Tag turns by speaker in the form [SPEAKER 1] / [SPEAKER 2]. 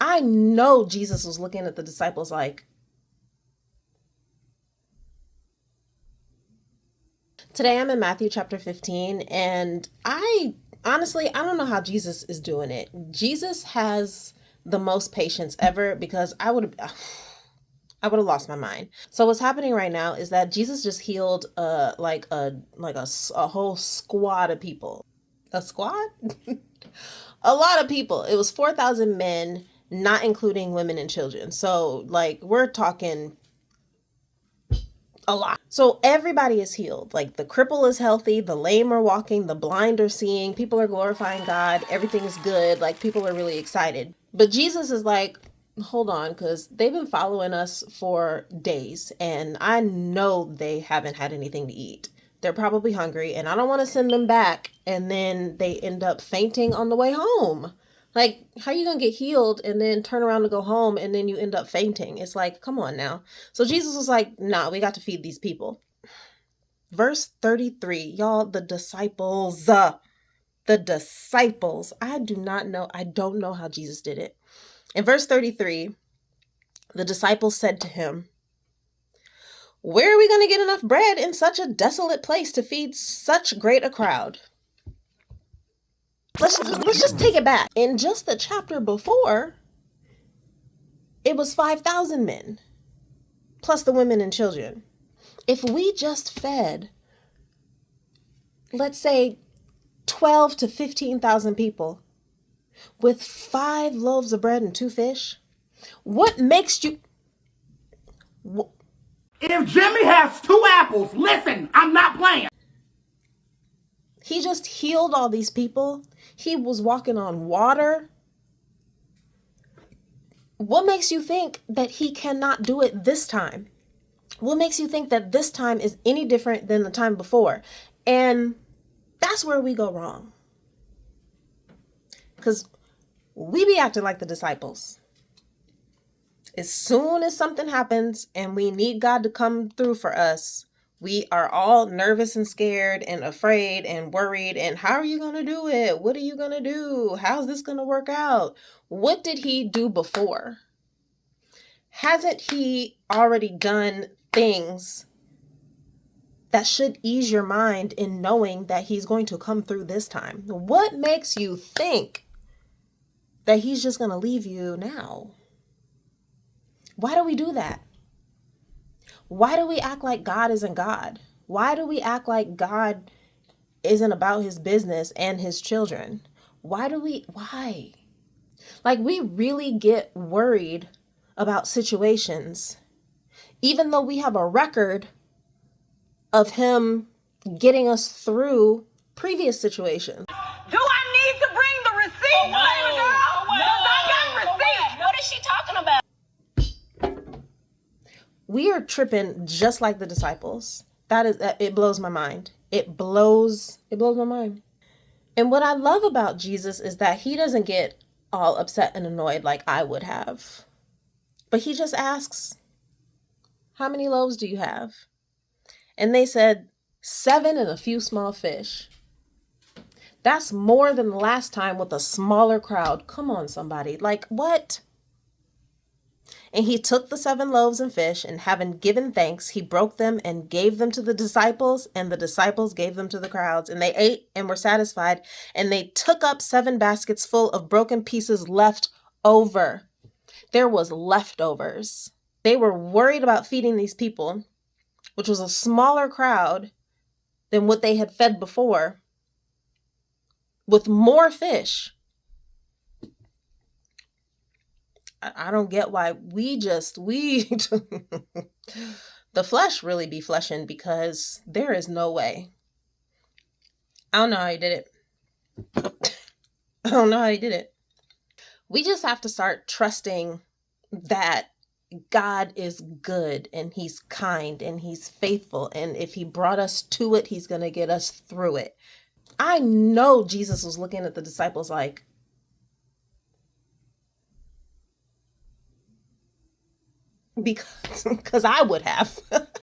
[SPEAKER 1] I know Jesus was looking at the disciples like, today I'm in Matthew chapter 15, and I don't know how Jesus is doing it. Jesus has the most patience ever, because I would have lost my mind. So what's happening right now is that Jesus just healed a whole squad of people. A squad? A lot of people. It was 4,000 men, not including women and children. So like we're talking a lot. So everybody is healed. Like the cripple is healthy, the lame are walking, the blind are seeing, people are glorifying God, everything is good. Like people are really excited. But Jesus is like, hold on, because they've been following us for days and I know they haven't had anything to eat. They're probably hungry and I don't want to send them back and then they end up fainting on the way home. Like, how are you going to get healed and then turn around to go home and then you end up fainting? It's like, come on now. So Jesus was like, nah, we got to feed these people. Verse 33, y'all, the disciples. I don't know how Jesus did it. In verse 33, the disciples said to him, where are we going to get enough bread in such a desolate place to feed such great a crowd? Let's just take it back. In just the chapter before, it was 5,000 men, plus the women and children. If we just fed, let's say, 12 to 15,000 people with 5 loaves of bread and 2 fish, what makes you...
[SPEAKER 2] If Jimmy has 2 apples, listen, I'm not playing.
[SPEAKER 1] He just healed all these people. He was walking on water. What makes you think that he cannot do it this time? What makes you think that this time is any different than the time before? And that's where we go wrong. Because we be acting like the disciples. As soon as something happens and we need God to come through for us, we are all nervous and scared and afraid and worried. And how are you going to do it? What are you going to do? How's this going to work out? What did he do before? Hasn't he already done things that should ease your mind in knowing that he's going to come through this time? What makes you think that he's just going to leave you now? Why do we do that? Why do we act like God isn't God? Why do we act like God isn't about his business and his children? Why? Like, we really get worried about situations, even though we have a record of him getting us through previous situations.
[SPEAKER 3] Do I need to bring the receipt, baby girl? Because I got receipts. What is she talking about?
[SPEAKER 1] We are tripping just like the disciples. It blows my mind. It blows my mind. And what I love about Jesus is that he doesn't get all upset and annoyed like I would have. But he just asks, how many loaves do you have? And they said, 7 and a few small fish. That's more than the last time with a smaller crowd. Come on, somebody. Like, what? And he took the 7 loaves and fish, and having given thanks, he broke them and gave them to the disciples, and the disciples gave them to the crowds. And they ate and were satisfied, and they took up 7 baskets full of broken pieces left over. There was leftovers. They were worried about feeding these people, which was a smaller crowd than what they had fed before, with more fish. I don't get why the flesh really be fleshing, because there is no way. I don't know how he did it. I don't know how he did it. We just have to start trusting that God is good and he's kind and he's faithful. And if he brought us to it, he's going to get us through it. I know Jesus was looking at the disciples like, because I would have.